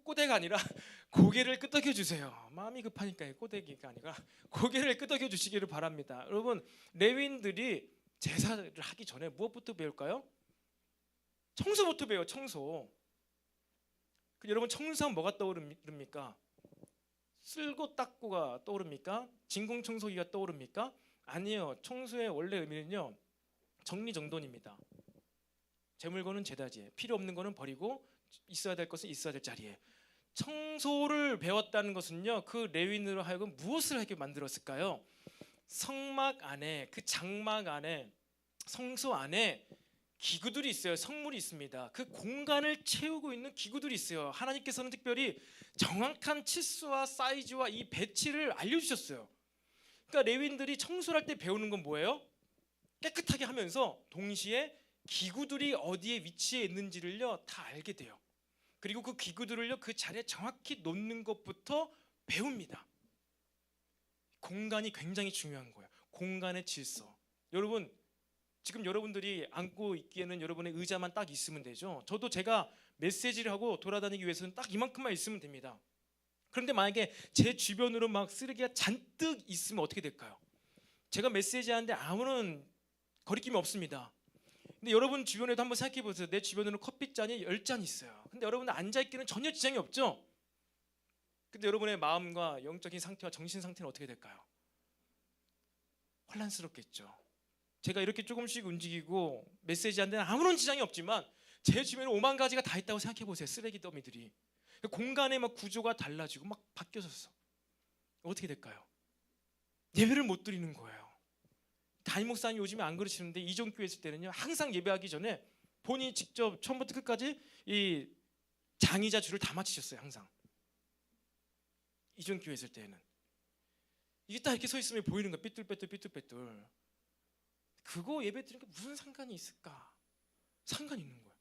꼬대가 아니라 고개를 끄덕여 주세요. 마음이 급하니까 꼬대기가 아니라 고개를 끄덕여 주시기를 바랍니다. 여러분, 레위인들이 제사를 하기 전에 무엇부터 배울까요? 청소부터 배워요. 청소. 여러분 청소하면 뭐가 떠오릅니까? 쓸고 닦고가 떠오릅니까? 진공청소기가 떠오릅니까? 아니에요. 청소의 원래 의미는요, 정리정돈입니다. 제 물건은 제 자리에, 필요 없는 거는 버리고 있어야 될 것은 있어야 될 자리에. 청소를 배웠다는 것은요, 그 레위인으로 하여금 무엇을 하게 만들었을까요? 성막 안에, 그 장막 안에, 성소 안에 기구들이 있어요. 성물이 있습니다. 그 공간을 채우고 있는 기구들이 있어요. 하나님께서는 특별히 정확한 치수와 사이즈와 이 배치를 알려주셨어요. 그러니까 레위인들이 청소를 할 때 배우는 건 뭐예요? 깨끗하게 하면서 동시에 기구들이 어디에 위치해 있는지를요 다 알게 돼요. 그리고 그 기구들을요 그 자리에 정확히 놓는 것부터 배웁니다. 공간이 굉장히 중요한 거예요. 공간의 질서. 여러분 지금 여러분들이 앉고 있기에는 여러분의 의자만 딱 있으면 되죠. 저도 제가 메시지를 하고 돌아다니기 위해서는 딱 이만큼만 있으면 됩니다. 그런데 만약에 제 주변으로 막 쓰레기가 잔뜩 있으면 어떻게 될까요? 제가 메시지 하는데 아무런 거리낌이 없습니다. 근데 여러분 주변에도 한번 생각해 보세요. 내 주변에는 커피잔이 10잔 있어요. 근데 여러분은 앉아있기는 전혀 지장이 없죠? 근데 여러분의 마음과 영적인 상태와 정신 상태는 어떻게 될까요? 혼란스럽겠죠. 제가 이렇게 조금씩 움직이고 메시지 하는 데는 아무런 지장이 없지만 제 주변에 5만 가지가 다 있다고 생각해 보세요. 쓰레기 더미들이. 공간의 막 구조가 달라지고 막 바뀌어졌어. 어떻게 될까요? 예배를 못 드리는 거예요. 담임 목사님 요즘에 안 그러시는데 이종교회 있을 때는요 항상 예배하기 전에 본인이 직접 처음부터 끝까지 이 장의자 줄을 다 마치셨어요. 항상. 이종교회 있을 때는 이게 딱 이렇게 서 있으면 보이는 거야. 삐뚤빼뚤. 그거 예배 드리는 게 무슨 상관이 있을까? 상관이 있는 거예요.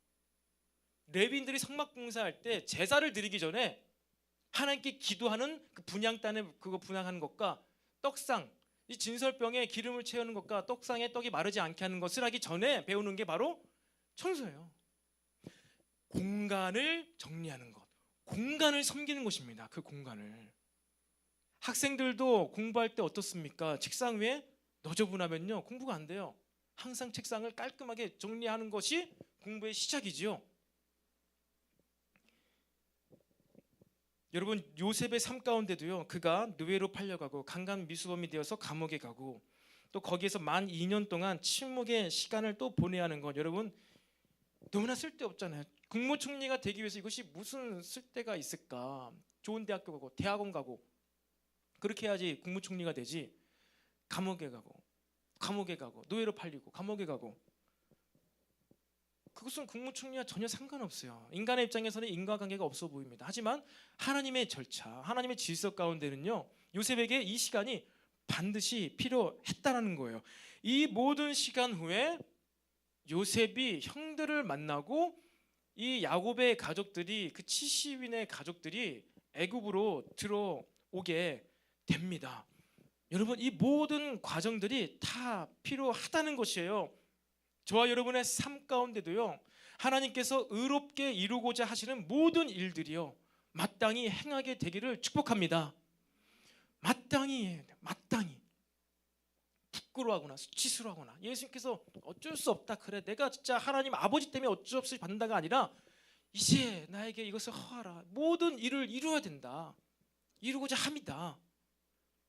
레위인들이 성막 봉사할 때 제사를 드리기 전에 하나님께 기도하는 그 분향단에 그거 분향하는 것과 떡상, 이 진설병에 기름을 채우는 것과 떡상에 떡이 마르지 않게 하는 것을 하기 전에 배우는 게 바로 청소예요. 공간을 정리하는 것, 공간을 섬기는 것입니다. 그 공간을. 학생들도 공부할 때 어떻습니까? 책상 위에 너저분하면요 공부가 안 돼요. 항상 책상을 깔끔하게 정리하는 것이 공부의 시작이지요. 여러분 요셉의 삶 가운데도요 그가 노예로 팔려가고 강간 미수범이 되어서 감옥에 가고 또 거기에서 만 2년 동안 침묵의 시간을 또 보내야 하는 건 여러분 너무나 쓸데없잖아요. 국무총리가 되기 위해서 이것이 무슨 쓸데가 있을까? 좋은 대학교 가고 대학원 가고 그렇게 해야지 국무총리가 되지. 감옥에 가고 노예로 팔리고 감옥에 가고 그것은 국무총리와 전혀 상관없어요. 인간의 입장에서는 인과관계가 없어 보입니다. 하지만 하나님의 절차, 하나님의 질서 가운데는요 요셉에게 이 시간이 반드시 필요했다라는 거예요. 이 모든 시간 후에 요셉이 형들을 만나고 이 야곱의 가족들이 그 70인의 가족들이 애굽으로 들어오게 됩니다. 여러분 이 모든 과정들이 다 필요하다는 것이에요. 저와 여러분의 삶 가운데도요 하나님께서 의롭게 이루고자 하시는 모든 일들이요 마땅히 행하게 되기를 축복합니다. 마땅히 부끄러워하거나 수치스러워하거나 예수님께서 어쩔 수 없다 그래 내가 진짜 하나님 아버지 때문에 어쩔 수 없이 받는다가 아니라 이제 나에게 이것을 허하라. 모든 일을 이루어야 된다. 이루고자 합니다.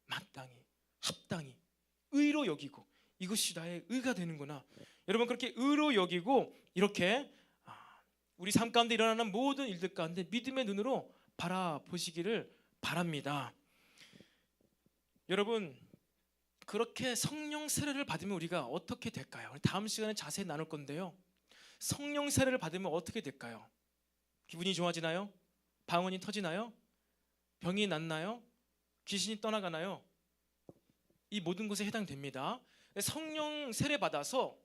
마땅히 합당히 의로 여기고 이것이 나의 의가 되는구나. 여러분 그렇게 의로 여기고 이렇게 우리 삶 가운데 일어나는 모든 일들 가운데 믿음의 눈으로 바라보시기를 바랍니다. 여러분 그렇게 성령 세례를 받으면 우리가 어떻게 될까요? 다음 시간에 자세히 나눌 건데요. 성령 세례를 받으면 어떻게 될까요? 기분이 좋아지나요? 방언이 터지나요? 병이 낫나요? 귀신이 떠나가나요? 이 모든 것에 해당됩니다. 성령 세례 받아서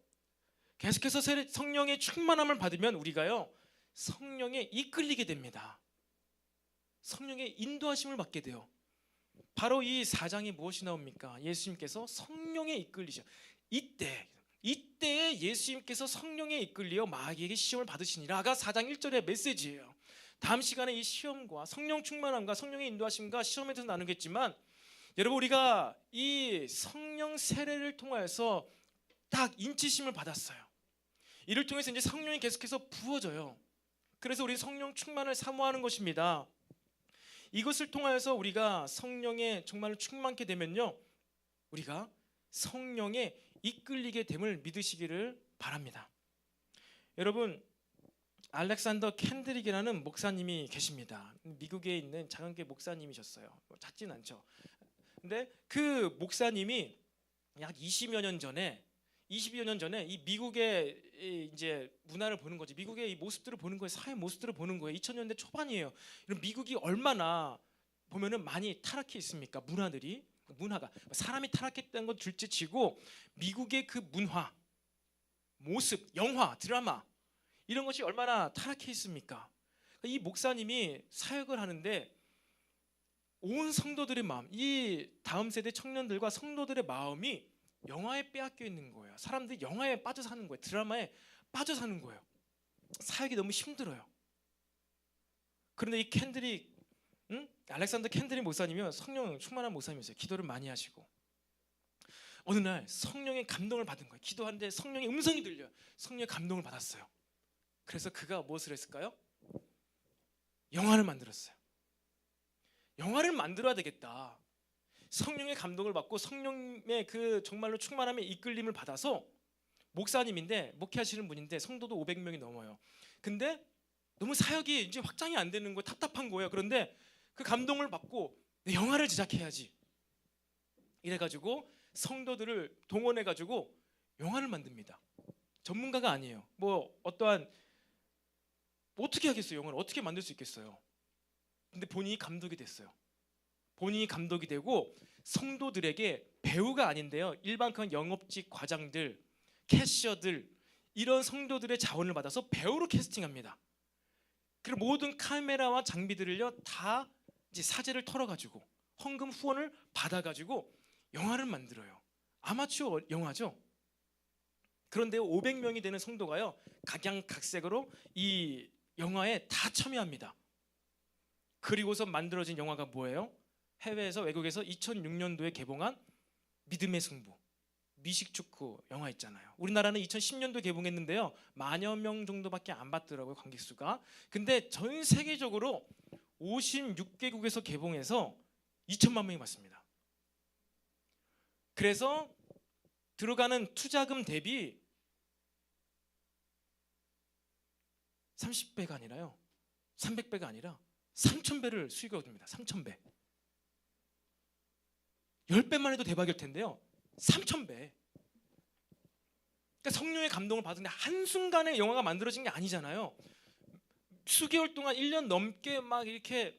계속해서 성령의 충만함을 받으면 우리가요 성령에 이끌리게 됩니다. 성령의 인도하심을 받게 돼요. 바로 이 4장에 무엇이 나옵니까? 예수님께서 성령에 이끌리셔. 이때에 예수님께서 성령에 이끌려 마귀에게 시험을 받으시니라가 4장 1절의 메시지예요. 다음 시간에 이 시험과 성령 충만함과 성령의 인도하심과 시험에 대해서 나누겠지만 여러분 우리가 이 성령 세례를 통하여서 딱 인치심을 받았어요. 이를 통해서 이제 성령이 계속해서 부어져요. 그래서 우리 성령 충만을 사모하는 것입니다. 이것을 통하여서 우리가 성령에 정말로 충만케 되면요, 우리가 성령에 이끌리게 됨을 믿으시기를 바랍니다. 여러분, 알렉산더 캔드릭이라는 목사님이 계십니다. 미국에 있는 작은 교회 목사님이셨어요. 작진 않죠. 근데 그 목사님이 약 20여 년 전에 이 미국의 이제 문화를 보는 거지, 미국의 이 모습들을 보는 거예요. 사회 모습들을 보는 거예요. 2000년대 초반이에요. 이런 미국이 얼마나 보면은 많이 타락해 있습니까? 문화가 사람이 타락했다는 건 둘째치고 미국의 그 문화, 모습, 영화, 드라마 이런 것이 얼마나 타락해 있습니까? 이 목사님이 사역을 하는데 온 성도들의 마음, 이 다음 세대 청년들과 성도들의 마음이 영화에 빼앗겨 있는 거예요. 사람들이 영화에 빠져 사는 거예요. 드라마에 빠져 사는 거예요. 사역이 너무 힘들어요. 그런데 이 알렉산더 캔드릭 목사님이 성령 충만한 목사님이었어요. 기도를 많이 하시고 어느 날 성령의 감동을 받은 거예요. 기도하는데 성령의 음성이 들려요. 성령의 감동을 받았어요. 그래서 그가 무엇을 했을까요? 영화를 만들었어요. 영화를 만들어야 되겠다. 성령의 감동을 받고 성령의 그 정말로 충만함의 이끌림을 받아서 목사님인데 목회하시는 분인데 성도도 500명이 넘어요. 근데 너무 사역이 이제 확장이 안 되는 거예요. 답답한 거예요. 그런데 그 감동을 받고 영화를 제작해야지. 이래가지고 성도들을 동원해가지고 영화를 만듭니다. 전문가가 아니에요. 뭐 어떠한 어떻게 하겠어요? 영화를 어떻게 만들 수 있겠어요? 근데 본인이 감독이 됐어요. 본인이 감독이 되고 성도들에게 배우가 아닌데요, 일반 그런 영업직 과장들, 캐셔들 이런 성도들의 자원을 받아서 배우로 캐스팅합니다. 그리고 모든 카메라와 장비들을요 다 이제 사재를 털어가지고 헌금 후원을 받아가지고 영화를 만들어요. 아마추어 영화죠. 그런데 500명이 되는 성도가요 각양각색으로 이 영화에 다 참여합니다. 그리고서 만들어진 영화가 뭐예요? 해외에서, 외국에서 2006년도에 개봉한 믿음의 승부, 미식축구 영화 있잖아요. 우리나라는 2010년도에 개봉했는데요 10,000여 명 정도밖에 안 봤더라고요, 관객수가. 근데 전 세계적으로 56개국에서 개봉해서 2천만 명이 봤습니다. 그래서 들어가는 투자금 대비 30배가 아니라요 300배가 아니라 3,000배를 수익을 얻습니다. 3,000배. 10배만 해도 대박일 텐데요 3,000배. 그러니까 성령의 감동을 받은데 한순간에 영화가 만들어진 게 아니잖아요. 수개월 동안 1년 넘게 막 이렇게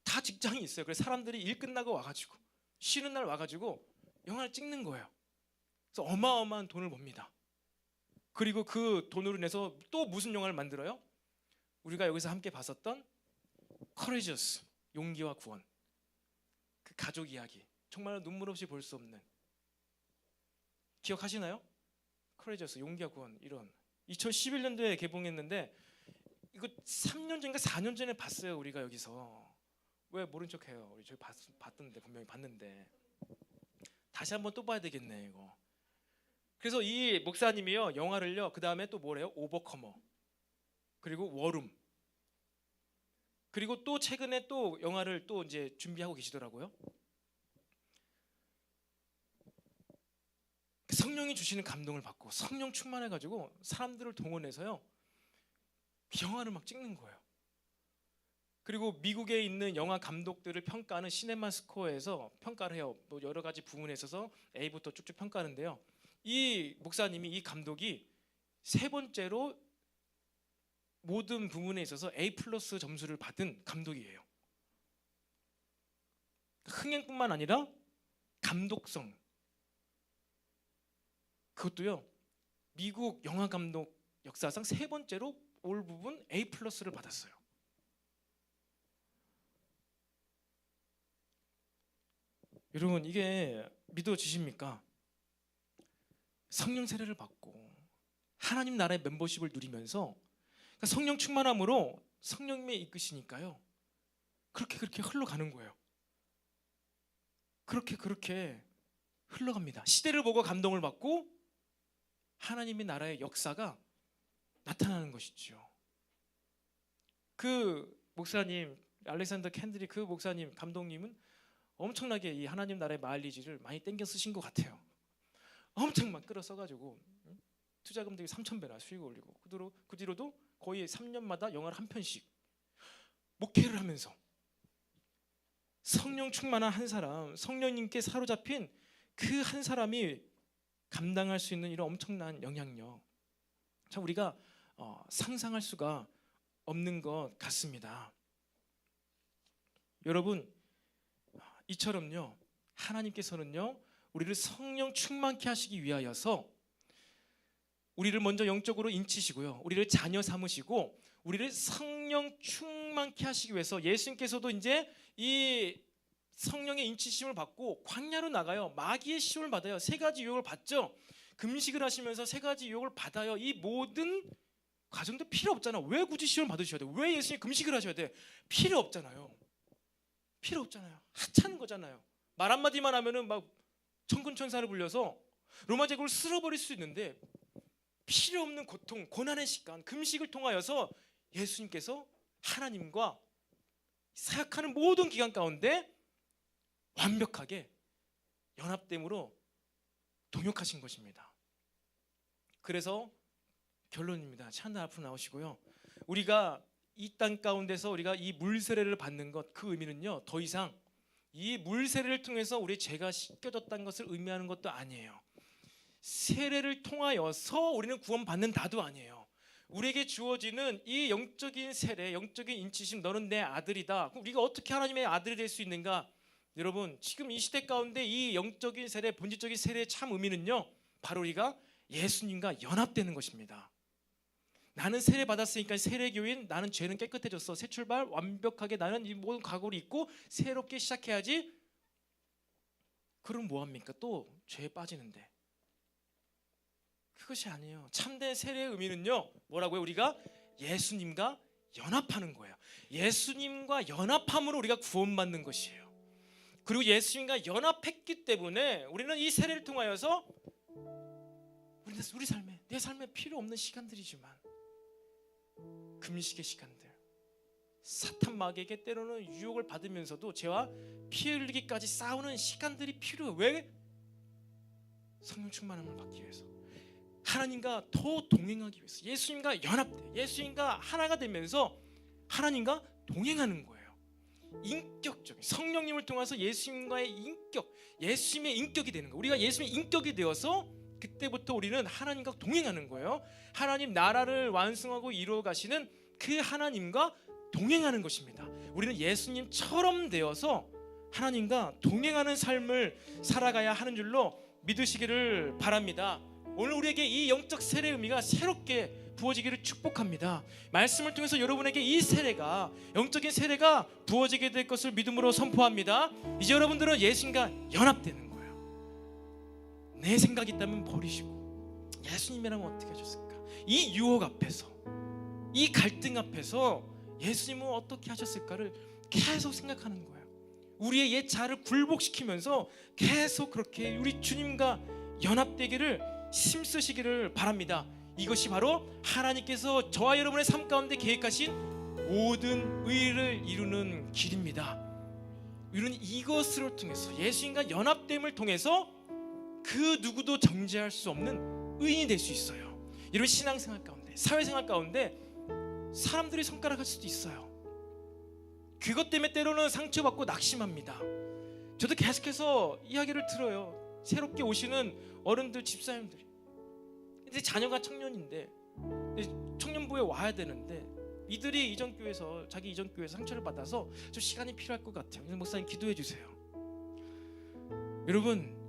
다 직장이 있어요. 그래서 사람들이 일 끝나고 와가지고 쉬는 날 와가지고 영화를 찍는 거예요. 그래서 어마어마한 돈을 법니다. 그리고 그 돈으로 내서 또 무슨 영화를 만들어요? 우리가 여기서 함께 봤었던 커리저스, 용기와 구원, 그 가족 이야기, 정말 눈물 없이 볼 수 없는, 기억하시나요? 커리저스, 용기와 구원. 이런 2011년도에 개봉했는데 이거 3년 전인가 4년 전에 봤어요. 우리가 여기서. 왜 모른 척해요? 우리 저희 봤던데, 분명히 봤는데 다시 한번 또 봐야 되겠네 이거. 그래서 이 목사님이요 영화를요 그 다음에 또 뭐래요? 오버커머, 그리고 워룸, 그리고 또 최근에 또 영화를 또 이제 준비하고 계시더라고요. 성령이 주시는 감동을 받고 성령 충만해가지고 사람들을 동원해서요 영화를 막 찍는 거예요. 그리고 미국에 있는 영화 감독들을 평가하는 시네마스코어에서 평가를 해요. 뭐 여러 가지 부분에 있어서 A부터 쭉쭉 평가하는데요. 이 목사님이, 이 감독이 세 번째로 모든 부분에 있어서 A+ 점수를 받은 감독이에요. 흥행뿐만 아니라 감독성, 그것도요 미국 영화 감독 역사상 세 번째로 올 부분 A+를 받았어요. 여러분, 이게 믿어지십니까? 성령 세례를 받고 하나님 나라의 멤버십을 누리면서 그러니까 성령 충만함으로 성령님이 이끄시니까요 그렇게 흘러가는 거예요. 그렇게 흘러갑니다. 시대를 보고 감동을 받고 하나님의 나라의 역사가 나타나는 것이죠. 그 목사님 알렉산더 캔들이 그 목사님 감독님은 엄청나게 이 하나님 나라의 마일리지를 많이 땡겨 쓰신 것 같아요. 엄청 막 끌어 써가지고 투자금 대비 3,000배나 수익을 올리고 그 뒤로도 거의 3년마다 영화를 한 편씩 목회를 하면서 성령 충만한 한 사람, 성령님께 사로잡힌 그 한 사람이 감당할 수 있는 이런 엄청난 영향력, 참 우리가 상상할 수가 없는 것 같습니다. 여러분, 이처럼요 하나님께서는요 우리를 성령 충만케 하시기 위하여서 우리를 먼저 영적으로 인치시고요, 우리를 자녀 삼으시고 우리를 성령 충만케 하시기 위해서 예수님께서도 이제 이 성령의 인치심을 받고 광야로 나가요. 마귀의 시험을 받아요. 세 가지 유혹을 받죠. 금식을 하시면서 세 가지 유혹을 받아요. 이 모든 과정도 필요 없잖아. 왜 굳이 시험을 받으셔야 돼? 왜 예수님 금식을 하셔야 돼? 필요 없잖아요. 필요 없잖아요. 하찮은 거잖아요. 말 한마디만 하면은 막 천군천사를 불려서 로마 제국을 쓸어버릴 수 있는데 필요 없는 고통, 고난의 시간, 금식을 통하여서 예수님께서 하나님과 사역하는 모든 기간 가운데 완벽하게 연합됨으로 동역하신 것입니다. 그래서 결론입니다. 찬양 앞으로 나오시고요. 우리가 이 땅 가운데서 우리가 이 물세례를 받는 것, 그 의미는요 더 이상 이 물세례를 통해서 우리 죄가 씻겨졌다는 것을 의미하는 것도 아니에요. 세례를 통하여서 우리는 구원받는다도 아니에요. 우리에게 주어지는 이 영적인 세례, 영적인 인치심, 너는 내 아들이다. 그럼 우리가 어떻게 하나님의 아들이 될 수 있는가? 여러분, 지금 이 시대 가운데 이 영적인 세례, 본질적인 세례의 참 의미는요 바로 우리가 예수님과 연합되는 것입니다. 나는 세례 받았으니까 세례교인, 나는 죄는 깨끗해졌어, 새 출발, 완벽하게 나는 이 모든 각오를 잊고 새롭게 시작해야지. 그럼 뭐합니까? 또 죄에 빠지는데. 그것이 아니에요. 참된 세례의 의미는요 뭐라고요? 우리가 예수님과 연합하는 거예요. 예수님과 연합함으로 우리가 구원받는 것이에요. 그리고 예수님과 연합했기 때문에 우리는 이 세례를 통하여서 우리 삶에, 내 삶에 필요 없는 시간들이지만 금식의 시간들, 사탄 마귀에게 때로는 유혹을 받으면서도 죄와 피 흘리기까지 싸우는 시간들이 필요해요. 왜? 성령 충만함을 받기 위해서, 하나님과 더 동행하기 위해서, 예수님과 연합돼, 예수님과 하나가 되면서 하나님과 동행하는 거예요. 인격적인 성령님을 통해서 예수님과의 인격, 예수님의 인격이 되는 거예요. 우리가 예수님의 인격이 되어서 그때부터 우리는 하나님과 동행하는 거예요. 하나님 나라를 완성하고 이루어 가시는 그 하나님과 동행하는 것입니다. 우리는 예수님처럼 되어서 하나님과 동행하는 삶을 살아가야 하는 줄로 믿으시기를 바랍니다. 오늘 우리에게 이 영적 세례의 의미가 새롭게 부어지기를 축복합니다. 말씀을 통해서 여러분에게 이 세례가, 영적인 세례가 부어지게 될 것을 믿음으로 선포합니다. 이제 여러분들은 예수님과 연합되는 거예요. 내 생각이 있다면 버리시고 예수님이라면 어떻게 하셨을까? 이 유혹 앞에서, 이 갈등 앞에서 예수님은 어떻게 하셨을까를 계속 생각하는 거예요. 우리의 옛 자아를 굴복시키면서 계속 그렇게 우리 주님과 연합되기를 힘쓰시기를 바랍니다. 이것이 바로 하나님께서 저와 여러분의 삶 가운데 계획하신 모든 의를 이루는 길입니다. 우리는 이것을 통해서, 예수님과 연합됨을 통해서 그 누구도 정죄할 수 없는 의인이 될 수 있어요. 이런 신앙생활 가운데, 사회생활 가운데 사람들이 손가락할 수도 있어요. 그것 때문에 때로는 상처받고 낙심합니다. 저도 계속해서 이야기를 들어요. 새롭게 오시는 어른들, 집사님들이 이제 자녀가 청년인데 청년부에 와야 되는데 이들이 이전 교회에서, 자기 이전 교회에서 상처를 받아서 좀 시간이 필요할 것 같아요. 그래서 목사님 기도해 주세요. 여러분,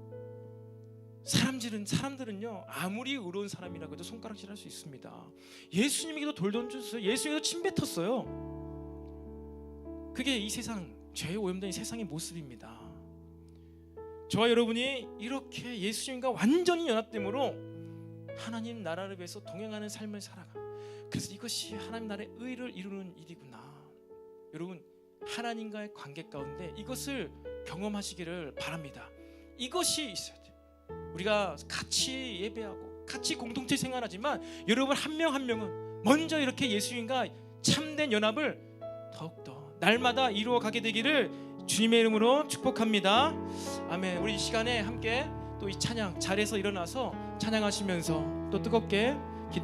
사람들은요 아무리 의로운 사람이라고 해도 손가락질할 수 있습니다. 예수님에게도 돌 던졌어요. 예수님에게도 침 뱉었어요. 그게 이 세상, 죄에 오염된 이 세상의 모습입니다. 저와 여러분이 이렇게 예수님과 완전히 연합됨으로 하나님 나라를 위해서 동행하는 삶을 살아가. 그래서 이것이 하나님 나라의 의를 이루는 일이구나. 여러분, 하나님과의 관계 가운데 이것을 경험하시기를 바랍니다. 이것이 있어야 돼요. 우리가 같이 예배하고 같이 공동체 생활하지만 여러분 한 명 한 명은 먼저 이렇게 예수님과 참된 연합을 더욱더 날마다 이루어 가게 되기를 주님의 이름으로 축복합니다. 아멘. 우리 이 시간에 함께 또 이 찬양 자리에서 일어나서 찬양하시면서 또 뜨겁게